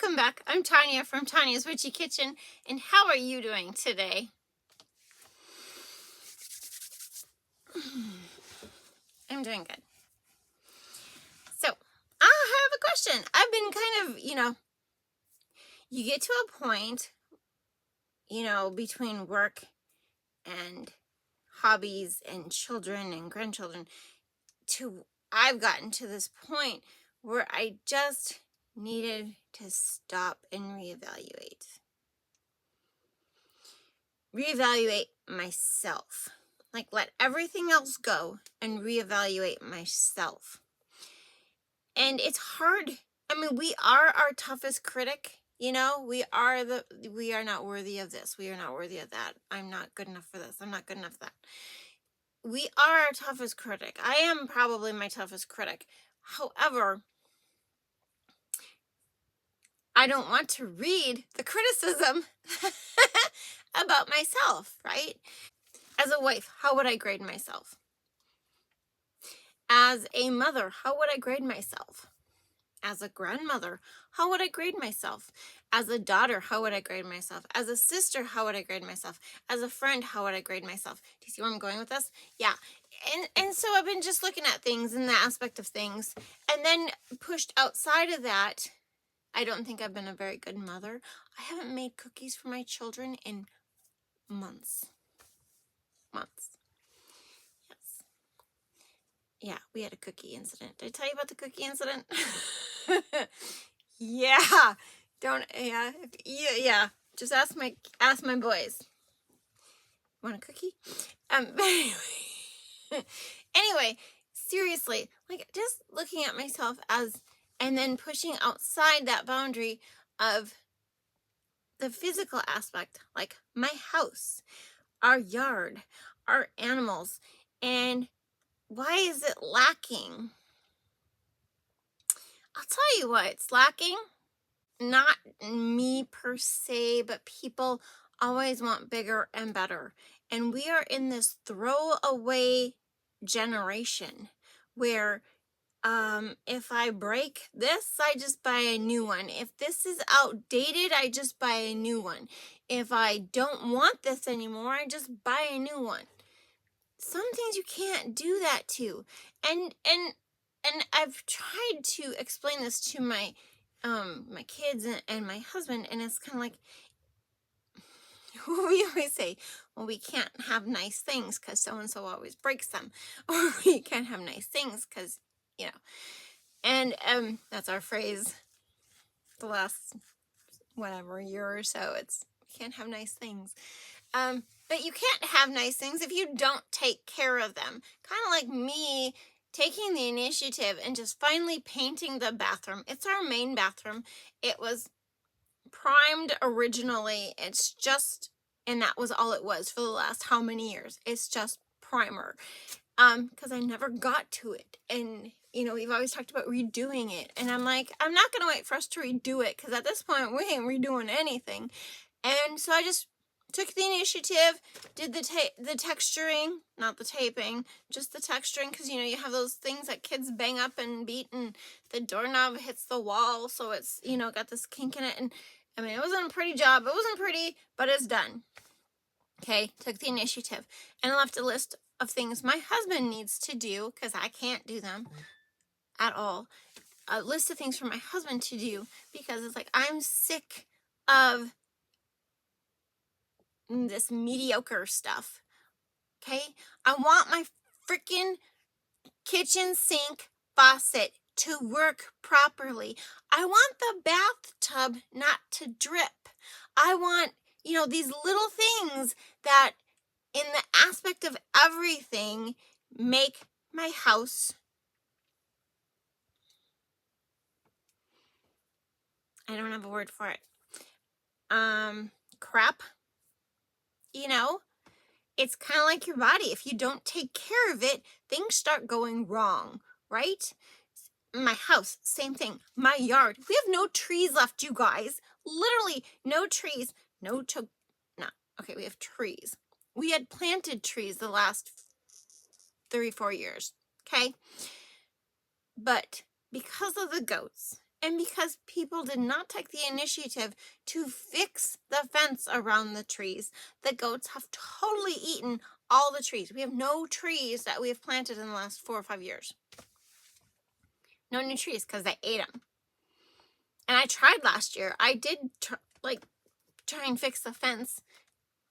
Welcome back. I'm Tonya from Tonya's Witchy Kitchen, and how are you doing today? I'm doing good. So, I have a question. I've been kind of, you get to a point, between work and hobbies and children and grandchildren, I've gotten to this point where I just needed to stop and reevaluate. Reevaluate myself. Like, let everything else go and reevaluate myself. And it's hard. I mean, we are our toughest critic. We are not worthy of this. We are not worthy of that. I'm not good enough for this. I'm not good enough for that. We are our toughest critic. I am probably my toughest critic. However, I don't want to read the criticism about myself, right? As a wife, how would I grade myself? As a mother, how would I grade myself? As a grandmother, how would I grade myself? As a daughter, how would I grade myself? As a sister, how would I grade myself? As a friend, how would I grade myself? Do you see where I'm going with this? Yeah. And so I've been just looking at things in the aspect of things, and then pushed outside of that. I don't think I've been a very good mother. I haven't made cookies for my children in months. Yes. Yeah, we had a cookie incident. Did I tell you about the cookie incident? Yeah. Yeah. Just ask my boys. Want a cookie? Anyway, seriously, like, just looking at myself and then pushing outside that boundary of the physical aspect, like my house, our yard, our animals, and why is it lacking? I'll tell you why it's lacking. Not me per se, but people always want bigger and better. And we are in this throwaway generation where if I break this, I just buy a new one. If this is outdated, I just buy a new one. If I don't want this anymore, I just buy a new one. Some things you can't do that to. And I've tried to explain this to my kids and my husband, and it's kind of like, we always say, well, we can't have nice things because so-and-so always breaks them, or we can't have nice things because, and that's our phrase the last year or so. It's, we can't have nice things. But you can't have nice things if you don't take care of them. Kind of like me taking the initiative and just finally painting the bathroom. It's our main bathroom. It was primed originally. It's just, and that was all it was for the last how many years. It's just primer. Because I never got to it. And, we've always talked about redoing it. And I'm like, I'm not going to wait for us to redo it, because at this point, we ain't redoing anything. And so I just took the initiative, did the texturing, not the taping, just the texturing, because, you have those things that kids bang up and beat, and the doorknob hits the wall, so it's, got this kink in it. And, I mean, it wasn't a pretty job. It wasn't pretty, but it's done. Okay, took the initiative, and left a list of things my husband needs to do, because I can't do them at all. A list of things for my husband to do, because it's like, I'm sick of this mediocre stuff. Okay, I want my freaking kitchen sink faucet to work properly. I want the bathtub not to drip. I want, these little things that, in the aspect of everything, make my house, I don't have a word for it, crap. It's kind of like your body. If you don't take care of it, things start going wrong, right? My house, same thing. My yard, we have no trees left, you guys. Literally no trees. Okay, we have trees. We had planted trees the last 3-4 years, okay? But because of the goats And because people did not take the initiative to fix the fence around the trees, the goats have totally eaten all the trees. We have no trees that we have planted in the last 4 or 5 years. No new trees because they ate them. And I tried last year. I did try and fix the fence,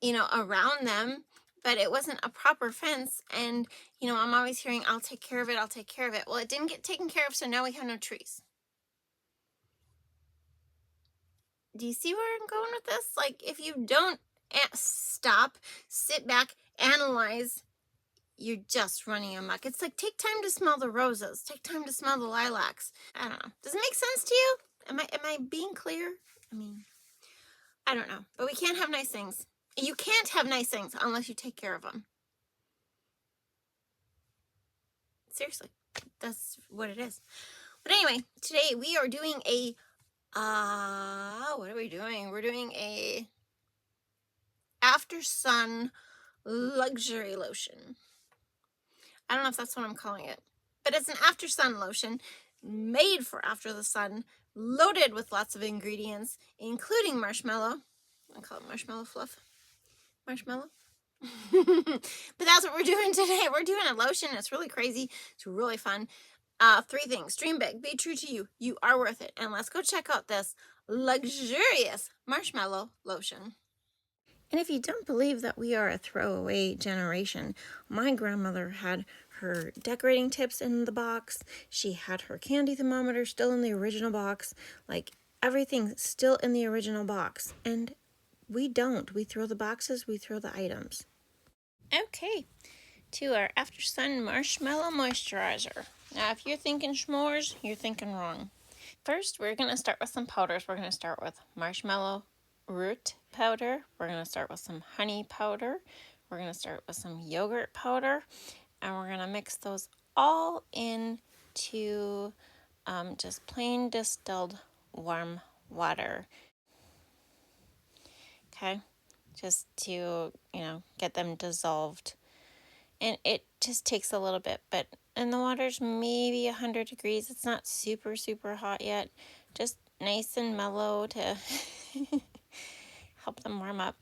around them, but it wasn't a proper fence. And, I'm always hearing, I'll take care of it. I'll take care of it. Well, it didn't get taken care of. So now we have no trees. Do you see where I'm going with this? Like, if you don't stop, sit back, analyze, you're just running amok. It's like, take time to smell the roses. Take time to smell the lilacs. I don't know. Does it make sense to you? Am I being clear? I mean, I don't know. But we can't have nice things. You can't have nice things unless you take care of them. Seriously. That's what it is. But anyway, today we are doing a, what are we doing? We're doing a after sun luxury lotion. I don't know if that's what I'm calling it, but it's an after sun lotion made for after the sun, loaded with lots of ingredients, including marshmallow. I call it marshmallow fluff. Marshmallow. But that's what we're doing today. We're doing a lotion. It's really crazy. It's really fun. 3 things. Dream big. Be true to you. You are worth it. And let's go check out this luxurious marshmallow lotion. And if you don't believe that we are a throwaway generation, my grandmother had her decorating tips in the box. She had her candy thermometer still in the original box. Like, everything still in the original box. And we don't. We throw the boxes, we throw the items. Okay, to our After Sun Marshmallow Moisturizer. Now, if you're thinking s'mores, you're thinking wrong. First, we're going to start with some powders. We're going to start with marshmallow root powder. We're going to start with some honey powder. We're going to start with some yogurt powder. And we're going to mix those all into just plain distilled warm water. Okay, just to, get them dissolved. And it just takes a little bit, and the water's maybe 100 degrees. It's not super, super hot yet. Just nice and mellow to help them warm up.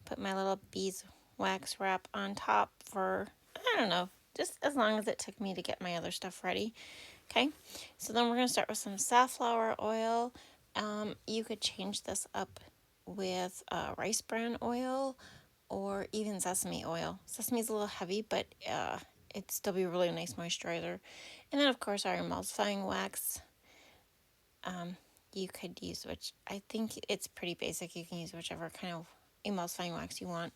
Put my little beeswax wrap on top for, I don't know, just as long as it took me to get my other stuff ready. Okay, so then we're going to start with some safflower oil. You could change this up with rice bran oil or even sesame oil. Sesame's a little heavy, but it'd still be a really nice moisturizer. And then, of course, our emulsifying wax. You could use, which I think it's pretty basic. You can use whichever kind of emulsifying wax you want.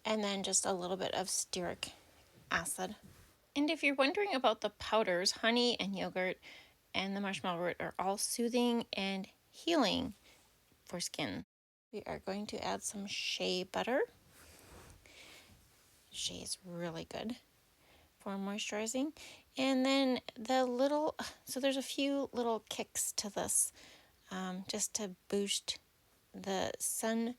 And then just a little bit of stearic acid. And if you're wondering about the powders, honey and yogurt and the marshmallow root are all soothing and healing for skin. We are going to add some shea butter. Shea is really good for moisturizing. And then so there's a few little kicks to this, just to boost the sun,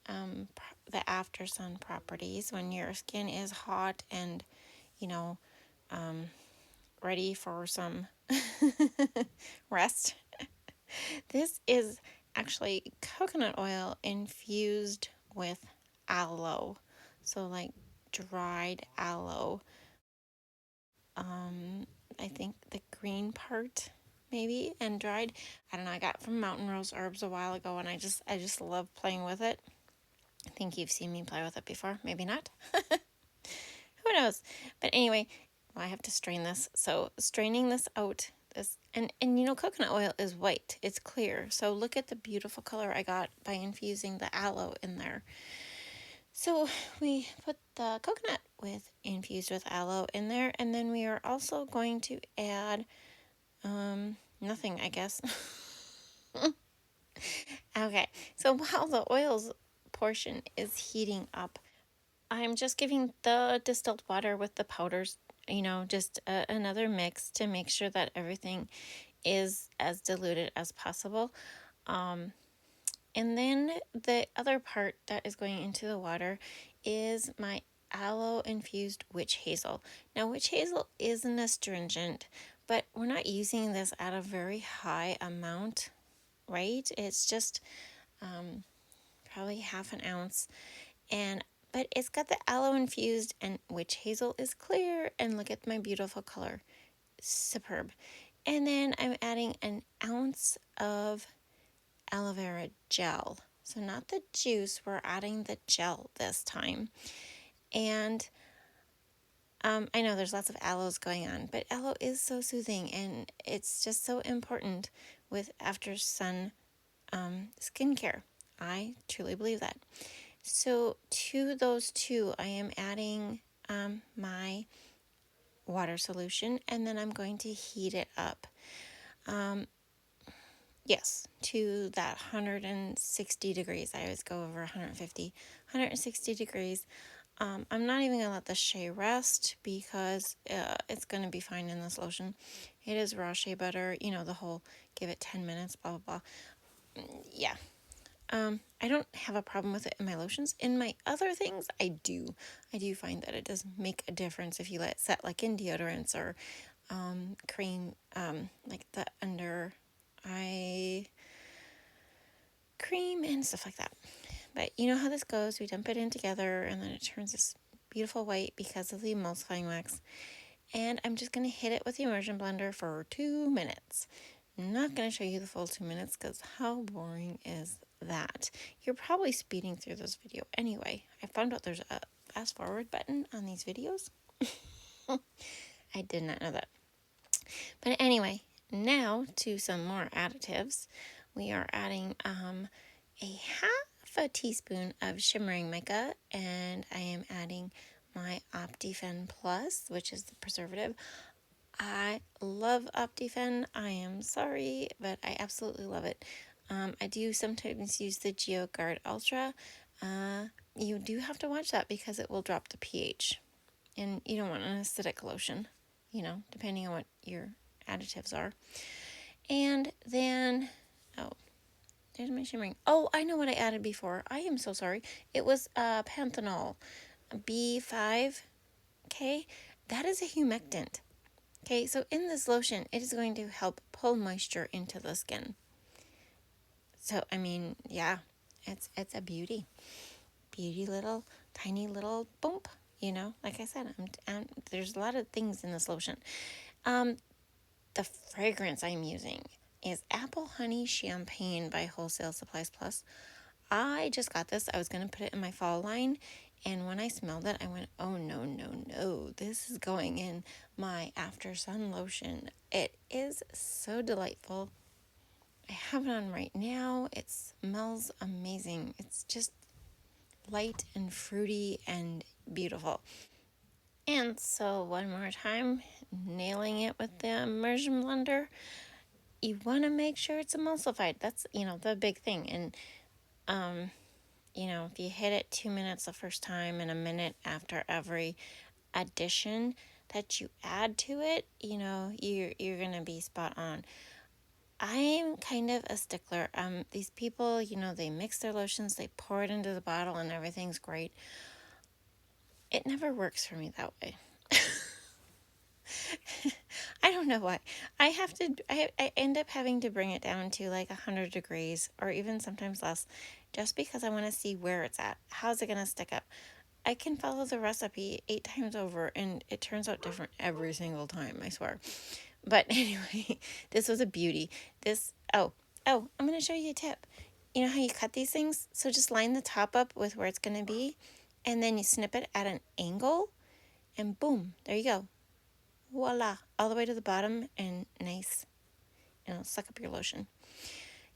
the after sun properties when your skin is hot and, ready for some rest. This is actually coconut oil infused with aloe. So like dried aloe. I think the green part maybe, and dried. I don't know, I got from Mountain Rose Herbs a while ago, and I just love playing with it. I think you've seen me play with it before, maybe not. Who knows? But anyway, I have to strain this. So straining this out, and coconut oil is white. It's clear. So look at the beautiful color I got by infusing the aloe in there. So we put the coconut infused with aloe in there, and then we are also going to add nothing, I guess. Okay, so while the oils portion is heating up, I'm just giving the distilled water with the powders, just another mix to make sure that everything is as diluted as possible. And then the other part that is going into the water is my aloe infused witch hazel. Now, witch hazel isn't astringent, but we're not using this at a very high amount, right? It's just probably half an ounce. But it's got the aloe infused, and witch hazel is clear, and look at my beautiful color. Superb. And then I'm adding an ounce of aloe vera gel. So not the juice, we're adding the gel this time. And I know there's lots of aloes going on, but aloe is so soothing, and it's just so important with after sun skincare. I truly believe that. So to those two, I am adding my water solution, and then I'm going to heat it up. Yes, to that 160 degrees. I always go over 150, 160 degrees. I'm not even going to let the shea rest because it's going to be fine in this lotion. It is raw shea butter, the whole give it 10 minutes, blah, blah, blah. Yeah. I don't have a problem with it in my lotions. In my other things, I do. I do find that it does make a difference if you let it set, like in deodorants or cream, like the under eye cream and stuff like that. But you know how this goes. We dump it in together and then it turns this beautiful white because of the emulsifying wax. And I'm just going to hit it with the immersion blender for 2 minutes. I'm not going to show you the full 2 minutes because how boring is that? You're probably speeding through this video anyway. I found out there's a fast forward button on these videos. I did not know that. But anyway, now to some more additives. We are adding a half a teaspoon of shimmering mica, and I am adding my Optifen Plus, which is the preservative. I love Optifen. I am sorry, but I absolutely love it. I do sometimes use the GeoGuard Ultra. You do have to watch that because it will drop the pH, and you don't want an acidic lotion, depending on what your additives are. And then, there's my shimmering. Oh, I know what I added before. I am so sorry. It was panthenol B5. Okay, that is a humectant. Okay, so in this lotion, it is going to help pull moisture into the skin. So, I mean, yeah, it's a beauty little, tiny little bump, like I said, there's a lot of things in this lotion. The fragrance I'm using is Apple Honey Champagne by Wholesale Supplies Plus. I just got this. I was going to put it in my fall line, and when I smelled it, I went, oh, no, no, no. This is going in my after sun lotion. It is so delightful. I have it on right now. It smells amazing. It's just light and fruity and beautiful. And so one more time, nailing it with the immersion blender. You want to make sure it's emulsified. That's, the big thing. And, if you hit it 2 minutes the first time and a minute after every addition that you add to it, you're going to be spot on. I'm kind of a stickler. These people, they mix their lotions, they pour it into the bottle, and everything's great. It never works for me that way. I don't know why. I end up having to bring it down to like 100 degrees or even sometimes less just because I want to see where it's at. How's it going to stick up? I can follow the recipe 8 times over and it turns out different every single time, I swear. But anyway, this was a beauty. I'm going to show you a tip. You know how you cut these things? So just line the top up with where it's going to be and then you snip it at an angle and boom, there you go. Voila, all the way to the bottom and nice. And it'll suck up your lotion.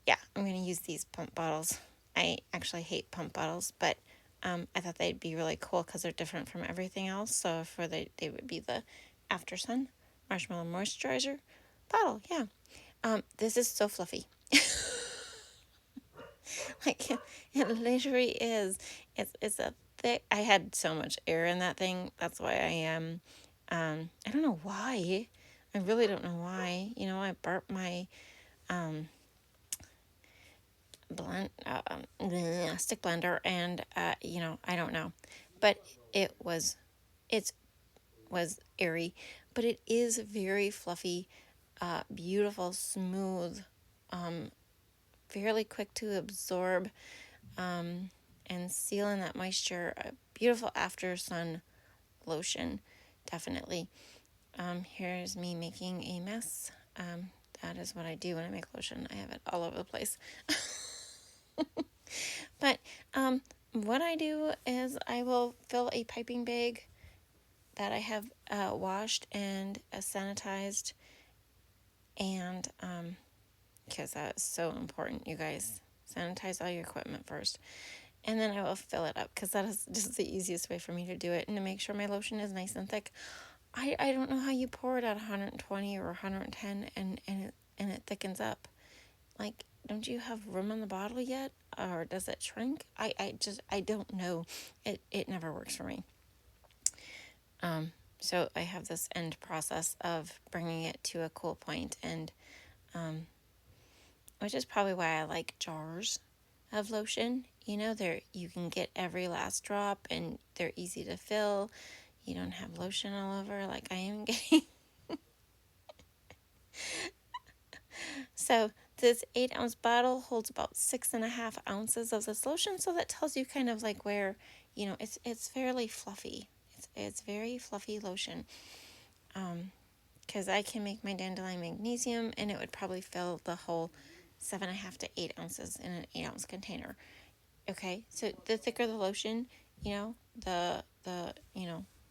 Yeah, I'm going to use these pump bottles. I actually hate pump bottles, but I thought they'd be really cool because they're different from everything else. So they would be the After Sun Marshmallow Moisturizer bottle. Yeah. This is so fluffy. Like, it literally is. It's a thick. I had so much air in that thing. That's why I am. I don't know why. I really don't know why. I burped my stick blender, and I don't know, but it was airy, but it is very fluffy. beautiful, smooth, fairly quick to absorb, and seal in that moisture. A beautiful after sun lotion, definitely. Here's me making a mess. That is what I do when I make lotion. I have it all over the place. But what I do is I will fill a piping bag that I have washed and sanitized, and because that is so important, you guys. Sanitize all your equipment first. And then I will fill it up because that is just the easiest way for me to do it, and to make sure my lotion is nice and thick. I don't know how you pour it at 120 or 110 and it thickens up. Like, don't you have room in the bottle yet? Or does it shrink? I don't know. It never works for me. So I have this end process of bringing it to a cool point, and which is probably why I like jars of lotion. You can get every last drop, and they're easy to fill. You don't have lotion all over like I am getting. So this 8-ounce bottle holds about 6.5 ounces of this lotion. So that tells you kind of like where, it's fairly fluffy. It's very fluffy lotion. Because I can make my dandelion magnesium, and it would probably fill the whole 7.5 to 8 ounces in an 8-ounce container. Okay, so the thicker the lotion, the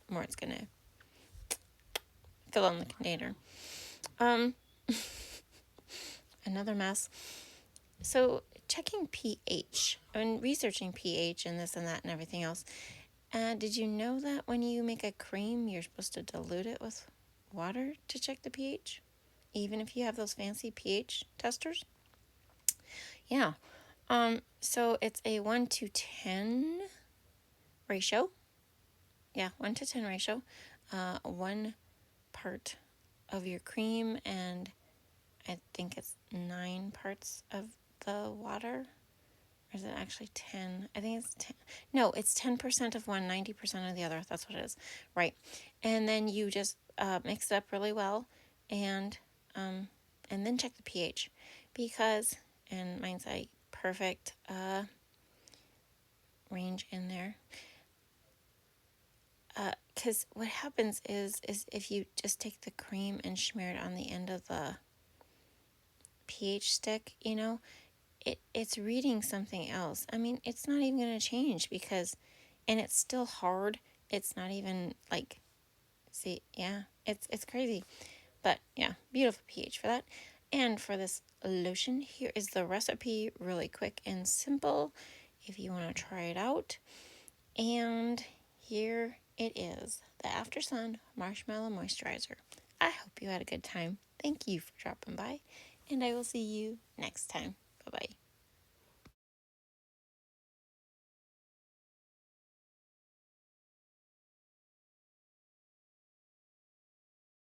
more it's gonna fill in the container. Another mess. So checking pH and researching pH and this and that and everything else. Did you know that when you make a cream, you're supposed to dilute it with water to check the pH? Even if you have those fancy pH testers? Yeah. So it's a 1 to 10 ratio. Yeah, 1 to 10 ratio. 1 part of your cream, and I think it's 9 parts of the water. Or is it actually 10? I think it's 10. No, it's 10% of one, 90% of the other. That's what it is. Right. And then you just mix it up really well, and then check the pH, because, and mine's a perfect range in there. Because what happens is if you just take the cream and smear it on the end of the pH stick, it's reading something else. I mean, it's not even going to change and it's still hard. It's not even like, see, yeah, it's crazy. But yeah, beautiful pH for that. And for this lotion, here is the recipe, really quick and simple if you want to try it out. And here it is, the After Sun Marshmallow Moisturizer. I hope you had a good time. Thank you for dropping by, and I will see you next time. Bye-bye.